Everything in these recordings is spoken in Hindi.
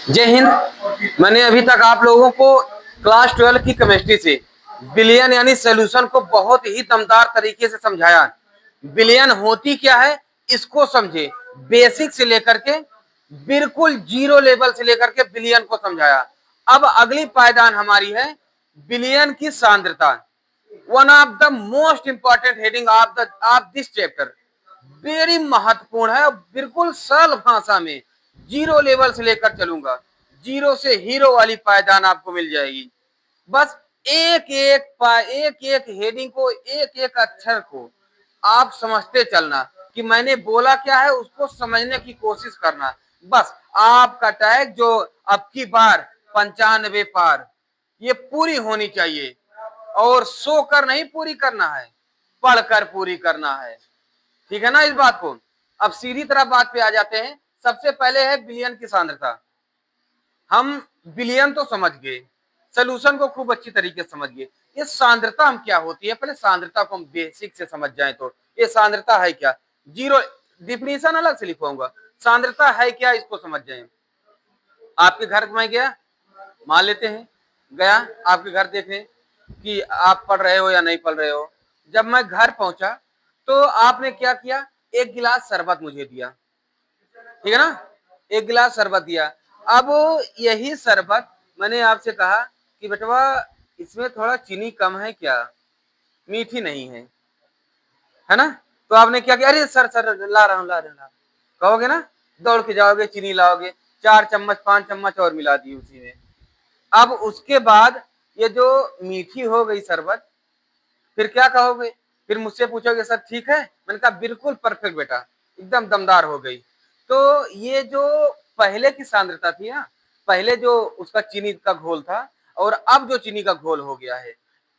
जय हिंद। मैंने अभी तक आप लोगों को क्लास 12 की केमिस्ट्री से बिलियन यानी सॉल्यूशन को बहुत ही दमदार तरीके से समझाया। बिलियन होती क्या है इसको समझे, बेसिक से लेकर के बिल्कुल जीरो लेवल से लेकर के बिलियन को समझाया। अब अगली पायदान हमारी है बिलियन की सांद्रता। One of the most important heading of this chapter, very महत्वपूर्ण है। बिल्कुल सरल भाषा में जीरो लेवल से लेकर चलूंगा, जीरो से हीरो वाली पायदान आपको मिल जाएगी। बस एक एक हेडिंग को, एक एक अक्षर को आप समझते चलना कि मैंने बोला क्या है, उसको समझने की कोशिश करना। बस आपका टैग जो अब की बार 95 पार ये पूरी होनी चाहिए, और सो कर नहीं पूरी करना है, पढ़कर पूरी करना है। ठीक है ना इस बात को। अब सीधी तरह बात पे आ जाते हैं। सबसे पहले है बिलियन की सांद्रता। हम बिलियन तो समझ गए, सोल्यूशन को खूब अच्छी तरीके से समझ गए। ये सांद्रता हम क्या होती है, पहले सांद्रता को हम बेसिक से समझ जाएं तो ये सांद्रता है क्या। जीरो डिफिनीशन अलग से लिखवाऊंगा, सांद्रता है क्या इसको समझ जाए। आपके घर में गया, मान लेते हैं गया आपके घर देखने कि आप पढ़ रहे हो या नहीं पढ़ रहे हो। जब मैं घर पहुंचा तो आपने क्या किया, एक गिलास शरबत मुझे दिया, ठीक है ना, एक गिलास शरबत दिया। अब यही शरबत मैंने आपसे कहा कि बेटवा इसमें थोड़ा चीनी कम है क्या, मीठी नहीं है ना। तो आपने क्या किया, अरे सर सर ला रहा हूँ ला रहा हूँ, कहोगे ना, दौड़ के जाओगे, चीनी लाओगे, 4 चम्मच 5 चम्मच और मिला दी उसी में। अब उसके बाद ये जो मीठी हो गई शरबत, फिर क्या कहोगे, फिर मुझसे पूछोगे सर ठीक है। मैंने कहा बिल्कुल परफेक्ट बेटा, एकदम दमदार हो गई। तो ये जो पहले की सांद्रता थी ना, पहले जो उसका चीनी का घोल था और अब जो चीनी का घोल हो गया है,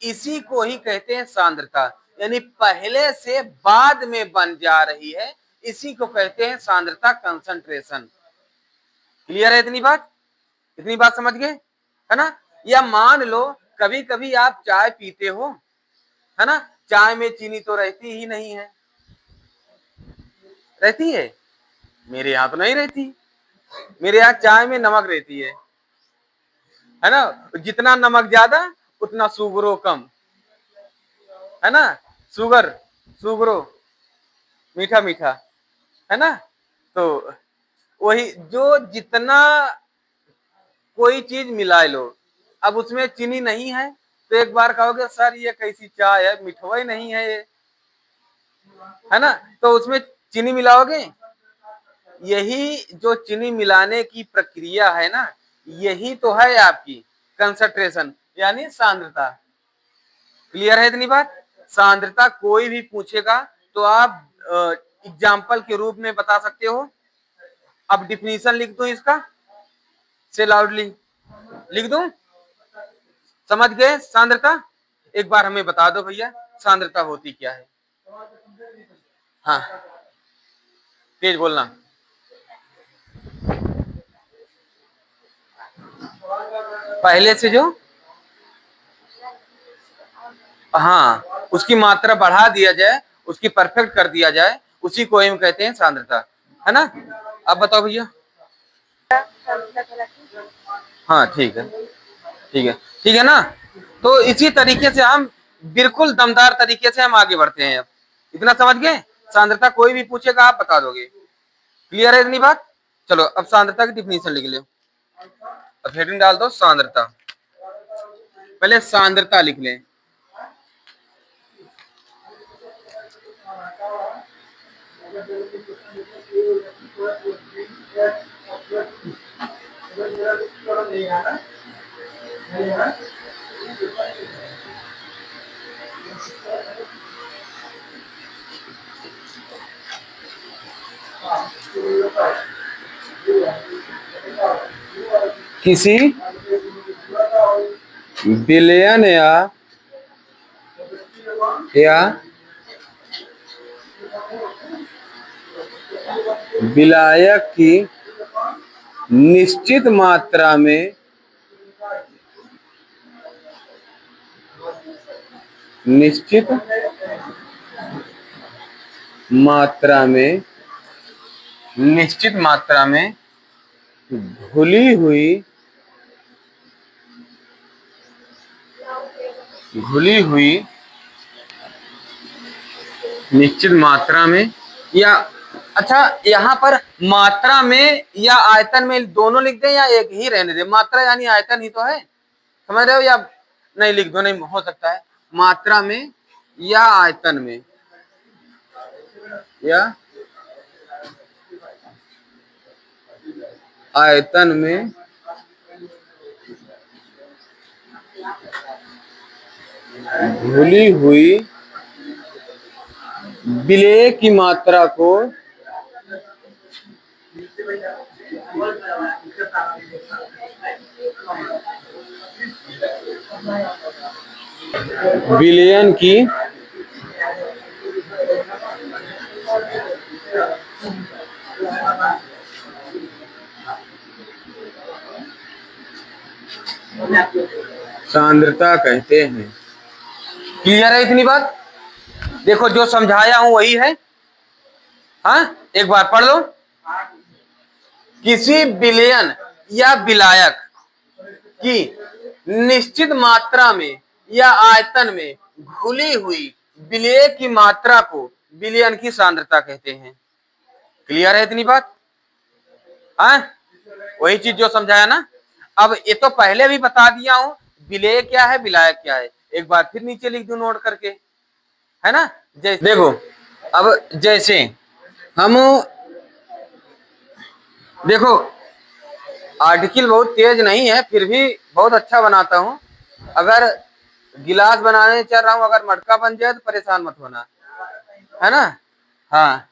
इसी को ही कहते हैं सांद्रता। यानी पहले से बाद में बन जा रही है, इसी को कहते हैं सांद्रता, कंसंट्रेशन। क्लियर है इतनी बात, इतनी बात समझ गए है ना। या मान लो कभी कभी आप चाय पीते हो, है ना, चाय में चीनी तो रहती ही नहीं है, रहती है, मेरे यहाँ तो नहीं रहती। मेरे यहाँ चाय में नमक रहती है ना। जितना नमक ज्यादा उतना सुगरो कम, है ना। सुगर सुगरो मीठा मीठा, है ना। तो वही जो जितना कोई चीज मिला लो, अब उसमें चीनी नहीं है तो एक बार कहोगे सर ये कैसी चाय है, मिठवा ही नहीं है ये, है ना। तो उसमें चीनी मिलाओगे, यही जो चीनी मिलाने की प्रक्रिया है ना, यही तो है आपकी कंसंट्रेशन यानी सांद्रता। क्लियर है इतनी बात। सांद्रता कोई भी पूछेगा तो आप एग्जाम्पल के रूप में बता सकते हो। अब डिफिनीशन लिख दूं इसका, से लाउडली लिख दूं, समझ गए सांद्रता। एक बार हमें बता दो भैया सांद्रता होती क्या है। हाँ तेज बोलना। पहले से जो, हाँ उसकी मात्रा बढ़ा दिया जाए, उसकी परफेक्ट कर दिया जाए, उसी को हम कहते हैं सांद्रता, है ना। अब बताओ भैया। हाँ ठीक है, ठीक है, ठीक है ना। तो इसी तरीके से हम बिल्कुल दमदार तरीके से हम आगे बढ़ते हैं। अब इतना समझ गए, सांद्रता कोई भी पूछेगा आप बता दोगे। क्लियर है इतनी बात। चलो अब सांद्रता की डिफिनीशन लिख लो। अब हेडिंग डाल दो सांद्रता, पहले सांद्रता लिख लें। किसी विलयन या विलायक की निश्चित मात्रा में निश्चित मात्रा में निश्चित मात्रा में घुली हुई घुली हुई निश्चित मात्रा में, या अच्छा यहाँ पर मात्रा में या आयतन में दोनों लिख दें या एक ही रहने दें? मात्रा यानी आयतन ही तो है, समझ रहे हो? या नहीं लिख दो, नहीं हो सकता है। मात्रा में या आयतन में, या आयतन में घुली हुई विलेय की मात्रा को विलयन की सांद्रता कहते हैं। क्लियर है इतनी बात? देखो जो समझाया हूं वही है। हाँ, एक बार पढ़ लो। किसी विलयन या विलायक की निश्चित मात्रा में या आयतन में घुली हुई विलेय की मात्रा को विलयन की सांद्रता कहते हैं। क्लियर है इतनी बात? हाँ, वही चीज जो समझाया ना। अब ये तो पहले भी बता दिया हूं, विलेय क्या है, विलायक क्या है। एक बार फिर नीचे लिख दूं नोट करके, है ना? जैसे देखो, अब जैसे हम देखो, आर्टिकल बहुत तेज नहीं है, फिर भी बहुत अच्छा बनाता हूं। अगर गिलास बनाने चल रहा हूं, अगर मटका बन जाए तो परेशान मत होना, है ना? हाँ,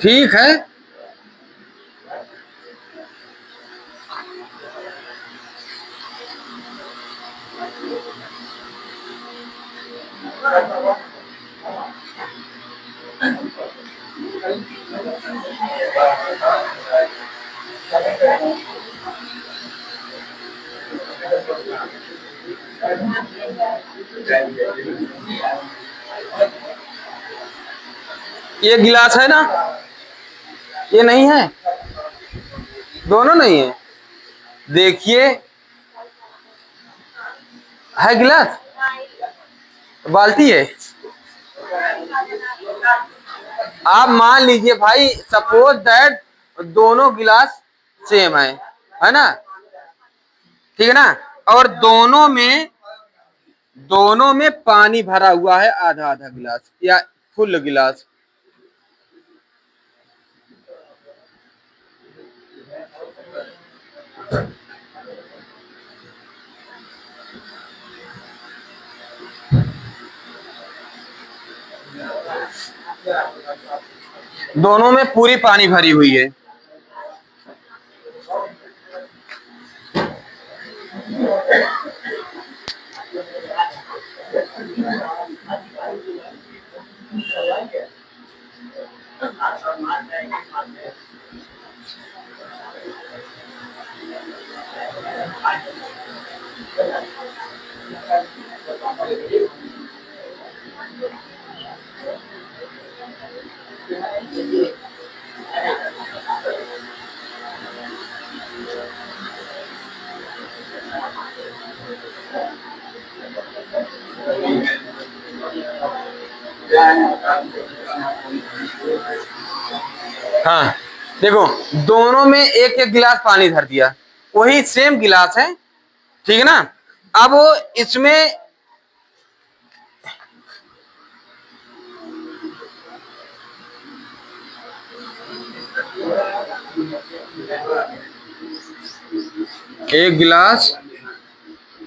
ठीक है। ये गिलास है ना, ये नहीं है, दोनों नहीं है। देखिए, है गिलास, बाल्टी है। आप मान लीजिए भाई, सपोज दैट दोनों गिलास सेम है ना? ठीक है ना? और दोनों में पानी भरा हुआ है, आधा आधा गिलास या फुल गिलास। दोनों में पूरी पानी भरी हुई है। हाँ, देखो, दोनों में एक एक गिलास पानी धर दिया, वही सेम गिलास है, ठीक है ना? अब इसमें एक गिलास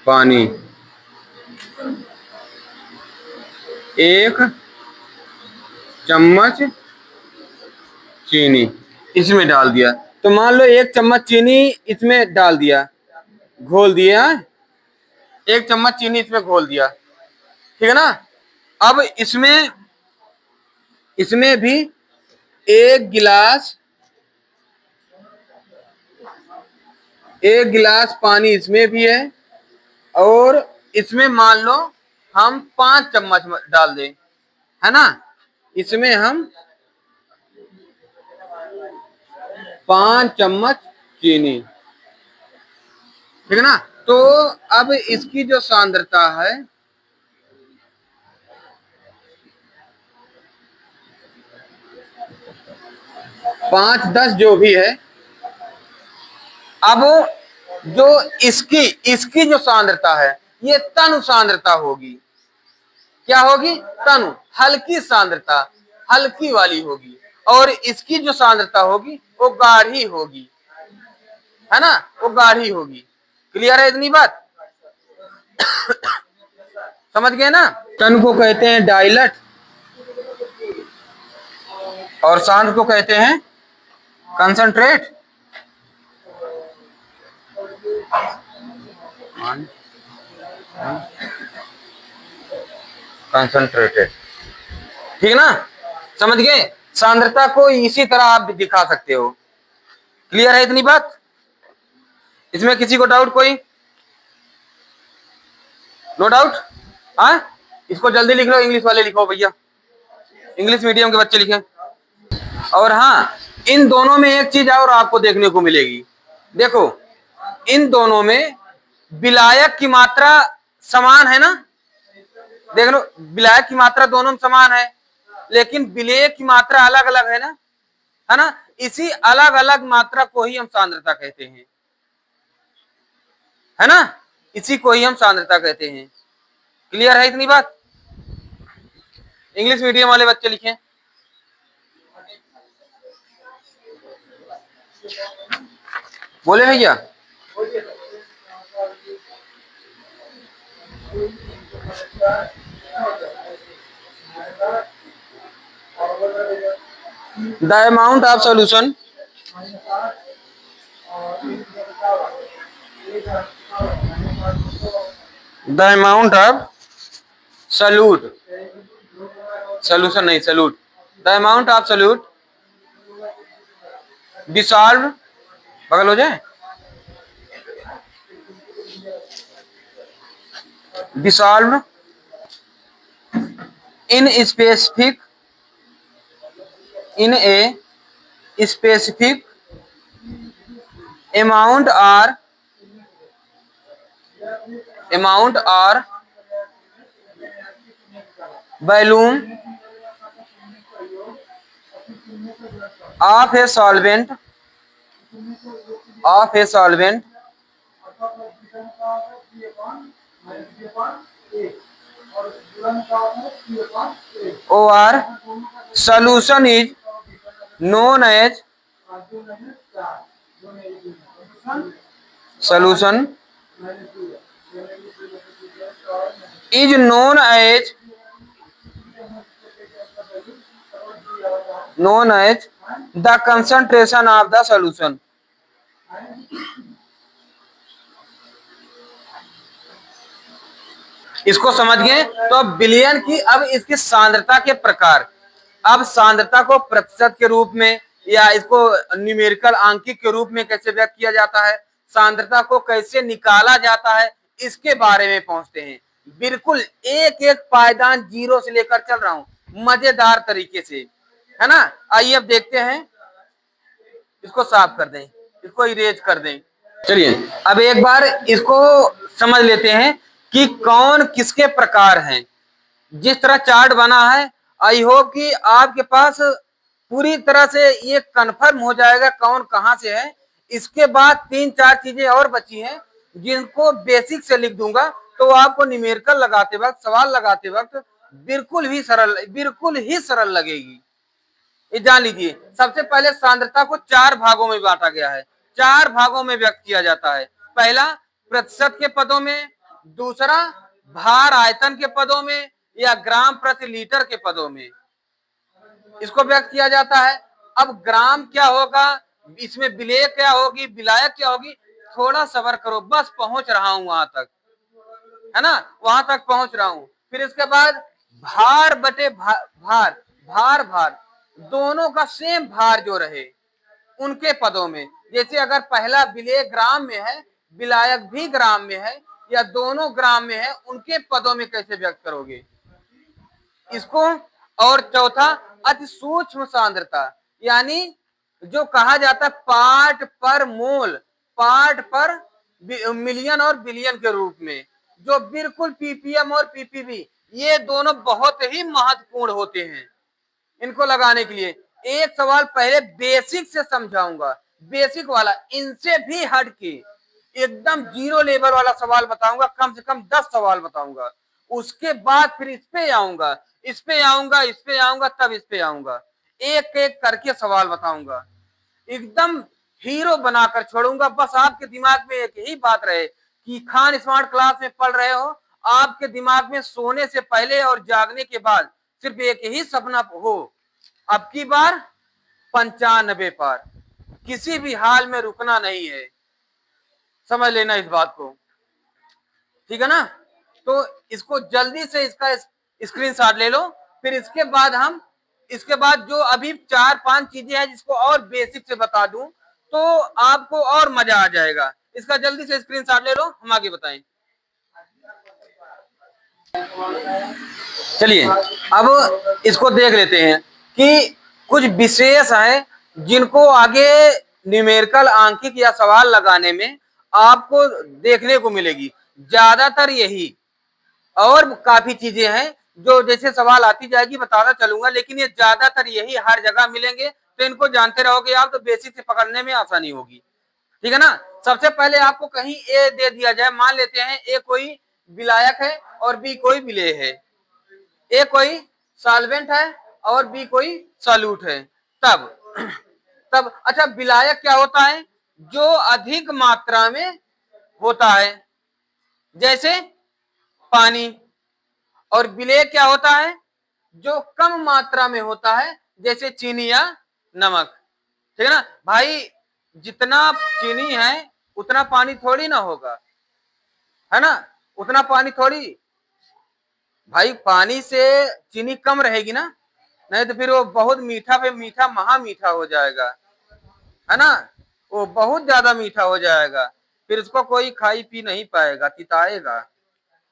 पानी, एक चम्मच चीनी इसमें डाल दिया। तो मान लो एक चम्मच चीनी इसमें डाल दिया, घोल दिया। एक चम्मच चीनी इसमें घोल दिया, ठीक है ना? अब इसमें भी एक गिलास पानी इसमें भी है और इसमें मान लो हम 5 चम्मच डाल दें, है ना, इसमें हम 5 चम्मच चीनी, ठीक है ना। तो अब इसकी जो सांद्रता है 5 10 जो भी है, अब जो इसकी इसकी जो सांद्रता है ये तनु सांद्रता होगी। क्या होगी? तनु, हल्की सांद्रता, हल्की वाली होगी। और इसकी जो सांद्रता होगी वो गाढ़ी होगी, है ना, वो गाढ़ी होगी। क्लियर है इतनी बात? समझ गए ना? तनु को कहते हैं डाइलट और सांद्र को कहते हैं कंसंट्रेट। कंसंट्रेटेड, ठीक है ना, समझ गए। सांद्रता को इसी तरह आप दिखा सकते हो। क्लियर है इतनी बात? इसमें किसी को डाउट कोई? No doubt? हाँ, इसको जल्दी लिख लो, इंग्लिश वाले लिखो भैया, इंग्लिश मीडियम के बच्चे लिखें। और हाँ, इन दोनों में एक चीज और आपको देखने को मिलेगी। देखो, इन दोनों में विलायक की मात्रा समान है ना, देख लो, विलायक की मात्रा दोनों में समान है, लेकिन विलेय की मात्रा अलग अलग है ना, है ना। इसी अलग अलग मात्रा को ही हम सांद्रता कहते हैं, है ना, इसी को ही हम सांद्रता कहते हैं। क्लियर है इतनी बात? इंग्लिश मीडियम वाले बच्चे लिखें। बोले भैया? The amount of solution the amount of solute, solution नहीं, solute, the amount of solute dissolve, बगल हो जाए, dissolve in specific, in a specific amount or volume of a solvent or solution is known as the concentration of the solution। इसको समझ गए? तो अब विलयन की, अब इसकी सांद्रता के प्रकार, अब सांद्रता को प्रतिशत के रूप में या इसको न्यूमेरिकल आंकिक के रूप में कैसे व्यक्त किया जाता है, सांद्रता को कैसे निकाला जाता है, इसके बारे में पहुंचते हैं। बिल्कुल एक एक पायदान जीरो से लेकर चल रहा हूं मजेदार तरीके से, है ना। आइए अब देखते हैं, इसको साफ कर दें, इसको इरेज कर दें। चलिए अब एक बार इसको समझ लेते हैं कि कौन किसके प्रकार हैं। जिस तरह चार्ट बना है, आई होप कि आपके पास पूरी तरह से ये कंफर्म हो जाएगा कौन कहां से है। इसके बाद 3-4 चीजें और बची हैं जिनको बेसिक से लिख दूंगा, तो आपको न्यूमेरिकल लगाते वक्त, सवाल लगाते वक्त बिल्कुल ही सरल लगेगी। ये जान लीजिए। सबसे पहले सांद्रता को 4 भागों में बांटा गया है, 4 भागों में व्यक्त किया जाता है। पहला प्रतिशत के पदों में, दूसरा भार आयतन के पदों में या ग्राम प्रति लीटर के पदों में इसको व्यक्त किया जाता है। अब ग्राम क्या होगा, इसमें विलेय क्या होगी, विलायक क्या होगी, थोड़ा सब्र करो, बस पहुंच रहा हूं वहां तक, है ना, वहां तक पहुंच रहा हूं। फिर इसके बाद भार बटे भार दोनों का सेम भार जो रहे उनके पदों में, जैसे अगर पहला विलेय ग्राम में है, विलायक भी ग्राम में है, या दोनों ग्राम में है उनके पदों में कैसे व्यक्त करोगे इसको। और चौथा, अति सूक्ष्म सांद्रता, यानी जो कहा जाता है पार्ट पर मोल, पार्ट पर मिलियन और बिलियन के रूप में, जो बिल्कुल पीपीएम और पीपीवी ये दोनों बहुत ही महत्वपूर्ण होते हैं इनको लगाने के लिए। एक सवाल पहले बेसिक से समझाऊंगा, बेसिक वाला, इनसे भी हट के एकदम जीरो लेवल वाला सवाल बताऊंगा, कम से कम 10 सवाल बताऊंगा। उसके बाद फिर इस पे आऊंगा, इस पे आऊंगा, इस पे आऊंगा, तब इस पे आऊंगा, एक एक करके सवाल बताऊंगा, एकदम हीरो बनाकर छोड़ूंगा। बस आपके दिमाग में एक ही बात रहे कि खान स्मार्ट क्लास में पढ़ रहे हो, आपके दिमाग में सोने से पहले और जागने के बाद सिर्फ एक ही सपना हो, अब की बार 95 पार, किसी भी हाल में रुकना नहीं है, समझ लेना इस बात को, ठीक है ना। तो इसको जल्दी से इसका स्क्रीनशॉट ले लो, फिर इसके बाद जो अभी 4-5 चीजें हैं जिसको और बेसिक से बता दूं तो आपको और मजा आ जाएगा। इसका जल्दी से स्क्रीनशॉट ले लो, हम आगे बताएं। चलिए अब इसको देख लेते हैं कि कुछ विशेष है जिनको आगे न्यूमेरिकल आंकिक या सवाल लगाने में आपको देखने को मिलेगी, ज्यादातर यही, और काफी चीजें हैं जो जैसे सवाल आती जाएगी बताता चलूंगा, लेकिन ये ज्यादातर यही हर जगह मिलेंगे, तो इनको जानते रहोगे आप तो बेसिक से पकड़ने में आसानी होगी, ठीक है ना। सबसे पहले आपको कहीं ए दे दिया जाए, मान लेते हैं ए कोई विलायक है और बी कोई विलेय है, ए कोई सॉल्वेंट है और बी कोई सॉल्यूट है, तब तब अच्छा विलायक क्या होता है, जो अधिक मात्रा में होता है जैसे पानी, और विलेय क्या होता है, जो कम मात्रा में होता है जैसे चीनी या नमक, ठीक है ना भाई। जितना चीनी है उतना पानी थोड़ी ना होगा, है ना, उतना पानी थोड़ी, भाई पानी से चीनी कम रहेगी ना, नहीं तो फिर वो बहुत मीठा पे मीठा महा मीठा हो जाएगा, है ना, वो बहुत ज्यादा मीठा हो जाएगा, फिर उसको कोई खाई पी नहीं पाएगा, तिताएगा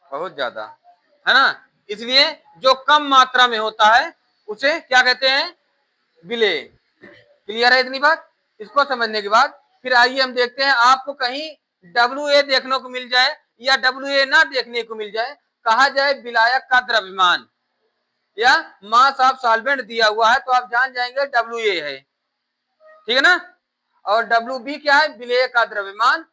बहुत ज्यादा, है ना। इसलिए जो कम मात्रा में होता है उसे क्या कहते हैं, विलेय। क्लियर है इतनी बात। इसको समझने के बाद फिर आइए हम देखते हैं, आपको कहीं WA देखने को मिल जाए या WA ना देखने को मिल जाए, कहा जाए विलायक का द्रव्यमान या मास ऑफ सॉल्वेंट दिया हुआ है तो आप जान जाएंगे WA है, ठीक है ना। और WB क्या है, विलेय का द्रव्यमान,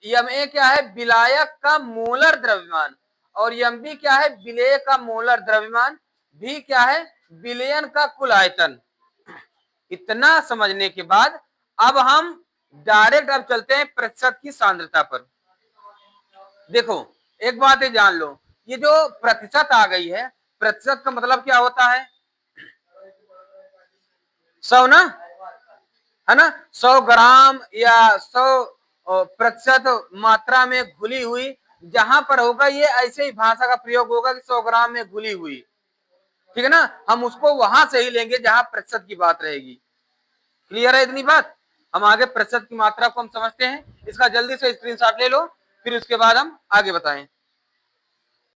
MA क्या है, विलायक का मोलर द्रव्यमान, और MB क्या है, विलेय का मोलर द्रव्यमान, भी क्या है, विलयन का कुल आयतन। इतना समझने के बाद अब हम डायरेक्ट अब चलते हैं प्रतिशत की सांद्रता पर। देखो एक बात है जान लो, ये जो प्रतिशत आ गई है, प्रतिशत का मतलब क्या होता है, 100 ना, है ना, 100 ग्राम या 100% मात्रा में घुली हुई, जहां पर होगा ये ऐसे ही भाषा का प्रयोग होगा कि 100 ग्राम में घुली हुई, ठीक है ना, हम उसको वहां से ही लेंगे जहां प्रतिशत की बात रहेगी। क्लियर है इतनी बात। हम आगे प्रतिशत की मात्रा को हम समझते हैं, इसका जल्दी से स्क्रीनशॉट ले लो, फिर उसके बाद हम आगे बताएं।